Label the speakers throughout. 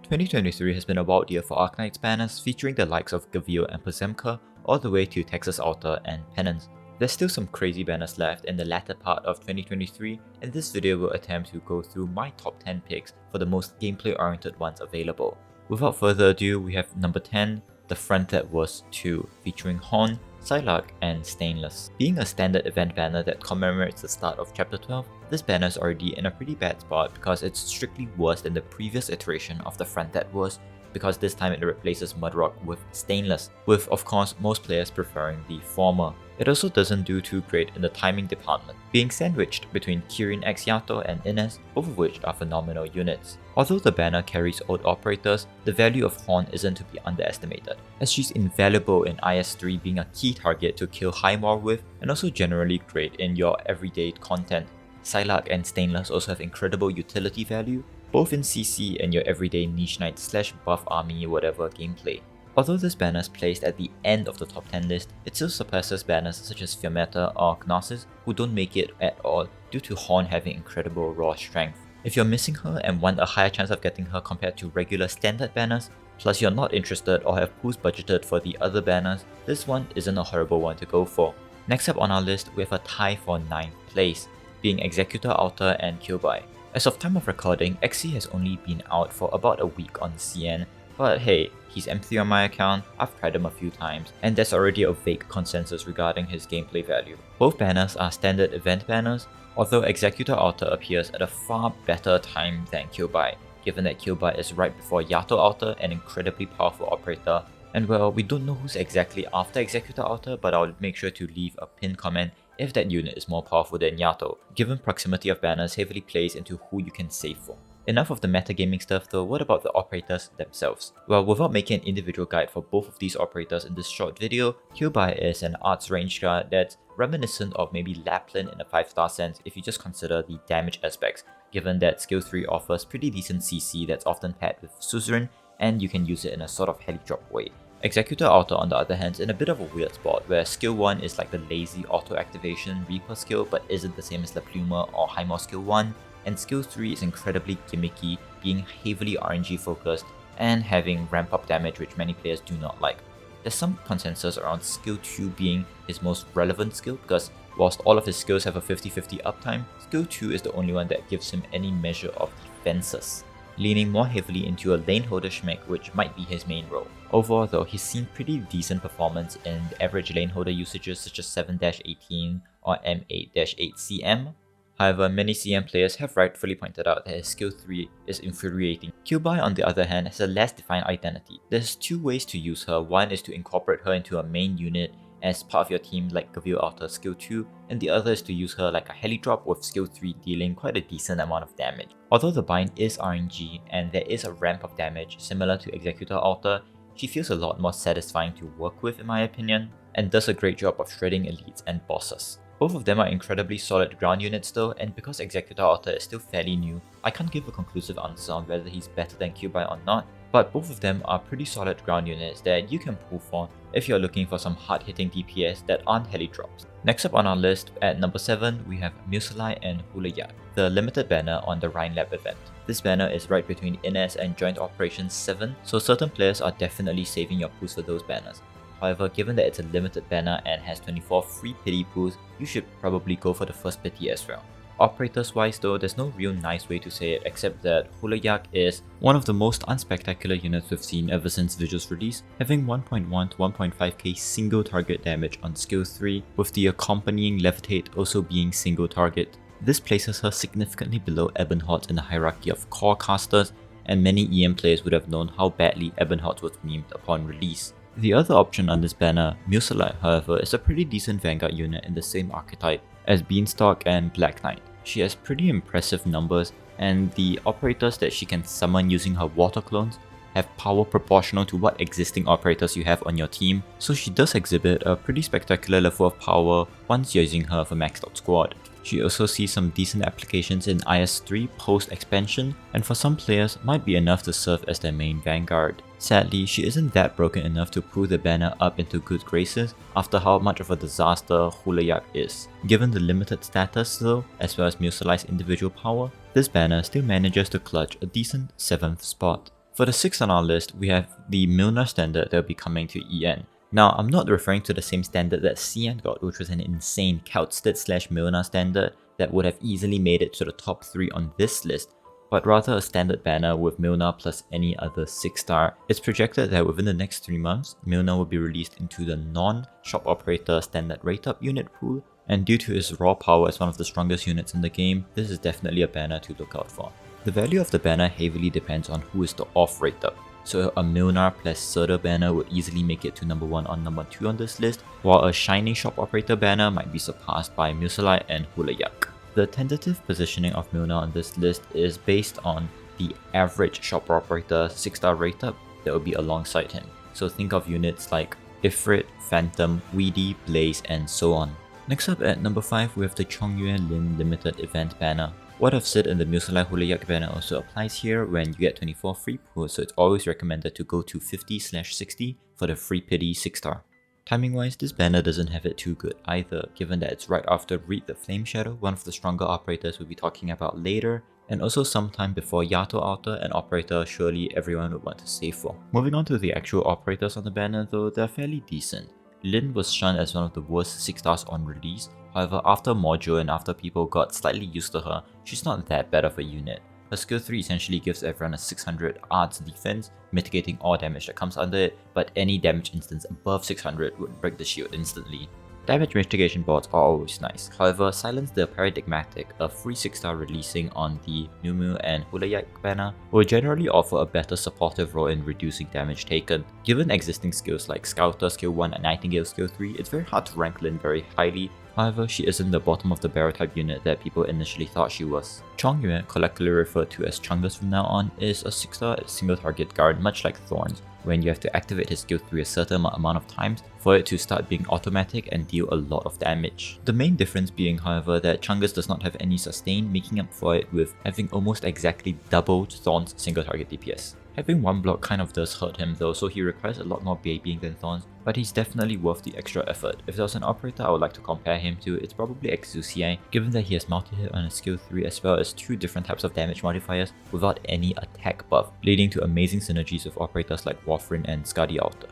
Speaker 1: 2023 has been a wild year for Arknights banners featuring the likes of Gavil and Pozemka all the way to Executor Alter and Penance. There's still some crazy banners left in the latter part of 2023, and this video will attempt to go through my top 10 picks for the most gameplay oriented ones available. Without further ado, we have number 10, the Front That Was 2, featuring Horn, Psylocke, and Stainless. Being a standard event banner that commemorates the start of Chapter 12, this banner is already in a pretty bad spot because it's strictly worse than the previous iteration of the Front That Was, because this time it replaces Mudrock with Stainless, with of course most players preferring the former. It also doesn't do too great in the timing department, being sandwiched between Kirin x Yato and Ines, both of which are phenomenal units. Although the banner carries old operators, the value of Horn isn't to be underestimated, as she's invaluable in IS-3 being a key target to kill high mor with, and also generally great in your everyday content. Psylocke and Stainless also have incredible utility value, both in CC and your everyday niche knight / buff army whatever gameplay. Although this banner is placed at the end of the top 10 list, it still surpasses banners such as Fiammetta or Gnosis, who don't make it at all due to Horn having incredible raw strength. If you're missing her and want a higher chance of getting her compared to regular standard banners, plus you're not interested or have pools budgeted for the other banners, this one isn't a horrible one to go for. Next up on our list, we have a tie for 9th place, being Executor Alter and Qiu Bai. As of time of recording, XC has only been out for about a week on CN, but hey, he's M3 on my account, I've tried him a few times, and there's already a vague consensus regarding his gameplay value. Both banners are standard event banners, although Executor Alter appears at a far better time than Qiu Bai, given that Qiu Bai is right before Yato Alter, an incredibly powerful operator, and well, we don't know who's exactly after Executor Alter, but I'll make sure to leave a pinned comment if that unit is more powerful than Yato, given proximity of banners heavily plays into who you can save for. Enough of the metagaming stuff though, what about the operators themselves? Well, without making an individual guide for both of these operators in this short video, Qiu Bai is an arts range card that's reminiscent of maybe Lapland in a 5-star sense if you just consider the damage aspects, given that skill 3 offers pretty decent CC that's often paired with Suzerain, and you can use it in a sort of heli drop way. Executor Alter on the other hand is in a bit of a weird spot where skill 1 is like the lazy auto activation Reaper skill but isn't the same as La Pluma or High Mor skill 1, and skill 3 is incredibly gimmicky, being heavily RNG focused and having ramp up damage which many players do not like. There's some consensus around skill 2 being his most relevant skill because whilst all of his skills have a 50-50 uptime, skill 2 is the only one that gives him any measure of defenses, leaning more heavily into a lane holder schmeck which might be his main role. Overall though, he's seen pretty decent performance in the average lane holder usages such as 7-18 or M8-8CM. However, many CM players have rightfully pointed out that his skill 3 is infuriating. Qiu Bai on the other hand has a less defined identity. There's two ways to use her. One is to incorporate her into a main unit as part of your team like Gavil Alter skill 2, and the other is to use her like a heli drop with skill 3 dealing quite a decent amount of damage. Although the bind is RNG and there is a ramp of damage similar to Executor Alter, she feels a lot more satisfying to work with in my opinion, and does a great job of shredding elites and bosses. Both of them are incredibly solid ground units though, and because Executor Alter is still fairly new, I can't give a conclusive answer on whether he's better than Qiu Bai or not, but both of them are pretty solid ground units that you can pull for if you're looking for some hard-hitting DPS that aren't heli drops. Next up on our list, at number 7, we have Museleye and Ho'olheyak, the limited banner on the Rhine Lab event. This banner is right between Ines and Joint Operations 7, so certain players are definitely saving your pools for those banners. However, given that it's a limited banner and has 24 free pity pools, you should probably go for the first pity as well. Operators wise though, there's no real nice way to say it except that Ho'olheyak is one of the most unspectacular units we've seen ever since Visual's release, having 1.1 to 1.5k single target damage on skill 3, with the accompanying levitate also being single target. This places her significantly below Ebonhot in the hierarchy of core casters, and many EM players would have known how badly Ebonhot was memed upon release. The other option on this banner, Museleye, however, is a pretty decent vanguard unit in the same archetype as Beanstalk and Black Knight. She has pretty impressive numbers, and the operators that she can summon using her water clones have power proportional to what existing operators you have on your team, so she does exhibit a pretty spectacular level of power once you're using her for maxed out squad. She also sees some decent applications in IS-3 post-expansion, and for some players might be enough to serve as their main vanguard. Sadly, she isn't that broken enough to pull the banner up into good graces after how much of a disaster Ho'olheyak is. Given the limited status though, as well as Museleye's individual power, this banner still manages to clutch a decent 7th spot. For the 6th on our list, we have the Mlynar standard that will be coming to EN. Now, I'm not referring to the same standard that CN got, which was an insane Couchstead/Mlynar standard that would have easily made it to the top 3 on this list, but rather a standard banner with Mlynar plus any other 6-star. It's projected that within the next 3 months, Mlynar will be released into the non-shop operator standard rateup unit pool, and due to its raw power as one of the strongest units in the game, this is definitely a banner to look out for. The value of the banner heavily depends on who is the off rateup. So a Mlynar plus Surtur banner would easily make it to number 1 or number 2 on this list, while a shiny shop operator banner might be surpassed by Museleye and Ho'olheyak. The tentative positioning of Mlynar on this list is based on the average shop operator 6-star rateup that will be alongside him. So think of units like Ifrit, Phantom, Weedy, Blaze, and so on. Next up at number 5, we have the Chong Yue Lin limited event banner. What I've said in the Museleye Ho'olheyak banner also applies here when you get 24 free pulls, so it's always recommended to go to 50/60 for the free pity 6-star. Timing wise, this banner doesn't have it too good either, given that it's right after Read the Flame Shadow, one of the stronger operators we'll be talking about later, and also sometime before Yato Alter, an operator surely everyone would want to save for. Moving on to the actual operators on the banner though, they're fairly decent. Lin was shunned as one of the worst 6-stars on release, however after module and after people got slightly used to her, she's not that bad of a unit. Her skill 3 essentially gives everyone a 600 odds defense, mitigating all damage that comes under it, but any damage instance above 600 would break the shield instantly. Damage mitigation boards are always nice, however Silence the Paradigmatic, a free 6-star releasing on the Numu and Ho'olheyak banner, will generally offer a better supportive role in reducing damage taken. Given existing skills like Scouter skill 1 and Nightingale skill 3, it's very hard to rank Lin very highly. However, she isn't the bottom of the barrel type unit that people initially thought she was. Chong Yue, collectively referred to as Chungus from now on, is a 6-star single target guard much like Thorns, when you have to activate his skill 3 a certain amount of times for it to start being automatic and deal a lot of damage. The main difference being however that Chungus does not have any sustain, making up for it with having almost exactly double Thorns single target DPS. Having one block kind of does hurt him though, so he requires a lot more babying than Thorns, but he's definitely worth the extra effort. If there was an operator I would like to compare him to, it's probably Executor, given that he has multi-hit on his skill 3 as well as 2 different types of damage modifiers without any attack buff, leading to amazing synergies with operators like Warfrin and Yato Alter.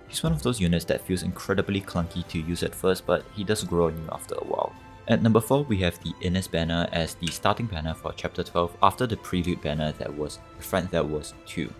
Speaker 1: He's one of those units that feels incredibly clunky to use at first, but he does grow on you after a while. At number 4, we have the Ines banner as the starting banner for chapter 12 after the prelude banner that was the front that was 2.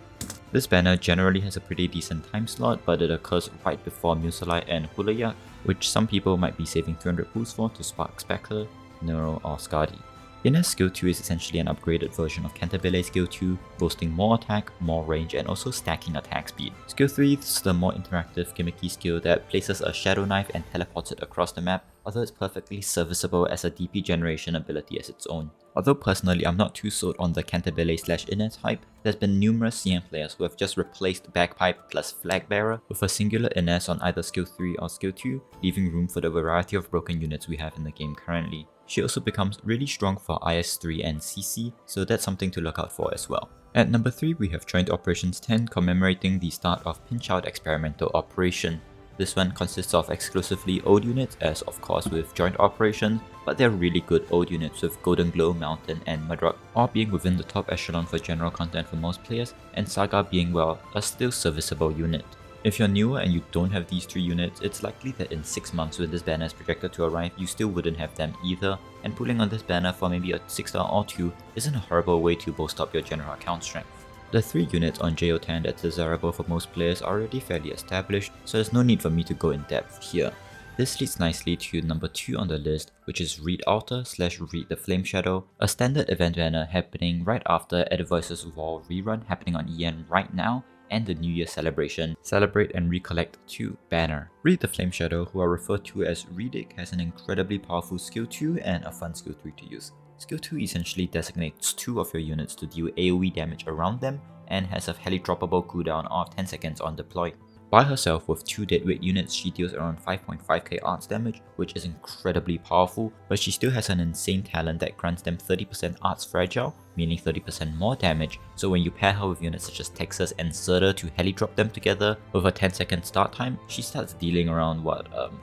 Speaker 1: This banner generally has a pretty decent time slot, but it occurs right before Museleye and Ho'olheyak, which some people might be saving 300 pulls for to spark Spectre, Neuro, or Skadi. Ines skill 2 is essentially an upgraded version of Cantabile skill 2, boasting more attack, more range, and also stacking attack speed. Skill 3 is the more interactive gimmicky skill that places a shadow knife and teleports it across the map, although it's perfectly serviceable as a DP generation ability as its own. Although personally I'm not too sold on the Cantabile/Ines hype, there's been numerous CM players who have just replaced Bagpipe plus Flag Bearer with a singular Ines on either skill 3 or skill 2, leaving room for the variety of broken units we have in the game currently. She also becomes really strong for IS3 and CC, so that's something to look out for as well. At number 3, we have Joint Operations 10 commemorating the start of Pinch Out Experimental Operation. This one consists of exclusively old units, as of course with Joint Operations, but they're really good old units with Golden Glow, Mountain, and Mudrock, all being within the top echelon for general content for most players, and Saga being, well, a still serviceable unit. If you're newer and you don't have these 3 units, it's likely that in 6 months when this banner is projected to arrive, you still wouldn't have them either, and pulling on this banner for maybe a 6-star or 2 isn't a horrible way to bolster up your general account strength. The 3 units on JO10 that's desirable for most players are already fairly established, so there's no need for me to go in depth here. This leads nicely to number 2 on the list, which is Read Alter / Read the Flame Shadow, a standard event banner happening right after Edivoice's Wall rerun happening on EN right now, and the New Year celebration, Celebrate and Recollect 2 banner. Read the Flame Shadow, who are referred to as Readic, has an incredibly powerful skill 2 and a fun skill 3 to use. Skill 2 essentially designates 2 of your units to deal AoE damage around them and has a heli-droppable cooldown of 10 seconds on deploy. By herself with 2 deadweight units, she deals around 5.5k arts damage, which is incredibly powerful, but she still has an insane talent that grants them 30% arts fragile, meaning 30% more damage, so when you pair her with units such as Texas and Exalter to heli drop them together with a 10-second start time, she starts dealing around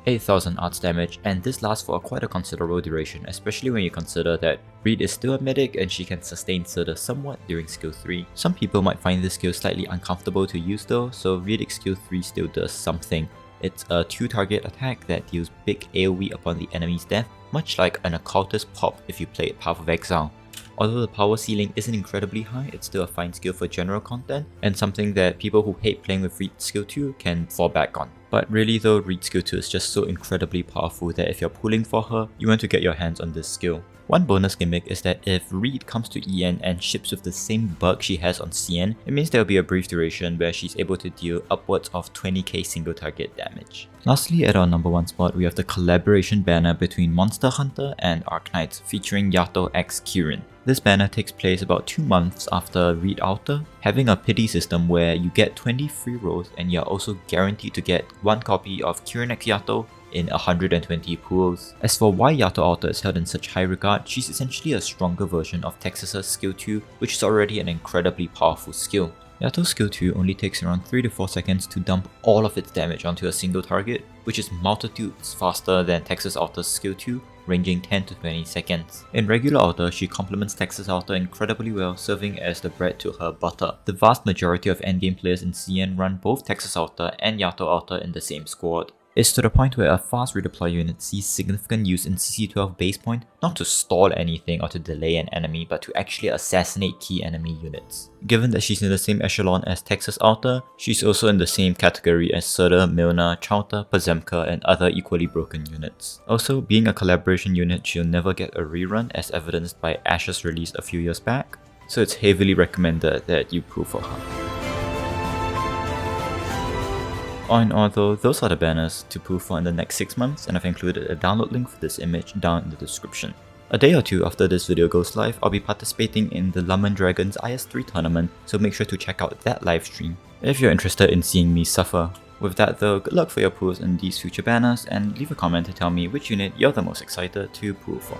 Speaker 1: 8,000 arts damage, and this lasts for quite a considerable duration, especially when you consider that Reed is still a medic and she can sustain Exalter somewhat during skill 3. Some people might find this skill slightly uncomfortable to use though, so Reed's skill 3 still does something. It's a 2-target attack that deals big AoE upon the enemy's death, much like an occultist pop if you play Path of Exile. Although the power ceiling isn't incredibly high, it's still a fine skill for general content, and something that people who hate playing with Reed skill 2 can fall back on. But really though, Reed skill 2 is just so incredibly powerful that if you're pulling for her, you want to get your hands on this skill. One bonus gimmick is that if Reed comes to EN and ships with the same bug she has on CN, it means there will be a brief duration where she's able to deal upwards of 20k single target damage. Lastly, at our number 1 spot, we have the collaboration banner between Monster Hunter and Arknights featuring Yato x Kirin. This banner takes place about 2 months after Reed Alter, having a pity system where you get 20 free rolls and you're also guaranteed to get 1 copy of Kirin x Yato in 120 pools. As for why Yato Alter is held in such high regard, she's essentially a stronger version of Texas's skill 2, which is already an incredibly powerful skill. Yato's skill 2 only takes around 3 to 4 seconds to dump all of its damage onto a single target, which is multitudes faster than Texas Alter's skill 2, ranging 10 to 20 seconds. In regular Alter, she complements Texas Alter incredibly well, serving as the bread to her butter. The vast majority of endgame players in CN run both Texas Alter and Yato Alter in the same squad. It's to the point where a fast redeploy unit sees significant use in CC12 base point, not to stall anything or to delay an enemy, but to actually assassinate key enemy units. Given that she's in the same echelon as Texas Alter, she's also in the same category as Exalter, Mlynar, Chowta, Pazemka, and other equally broken units. Also, being a collaboration unit, she'll never get a rerun as evidenced by Ash's release a few years back, so it's heavily recommended that you pull for her. All in all though, those are the banners to pull for in the next 6 months, and I've included a download link for this image down in the description. A day or two after this video goes live, I'll be participating in the Lemon Dragons IS3 tournament, so make sure to check out that live stream if you're interested in seeing me suffer. With that though, good luck for your pulls in these future banners, and leave a comment to tell me which unit you're the most excited to pull for.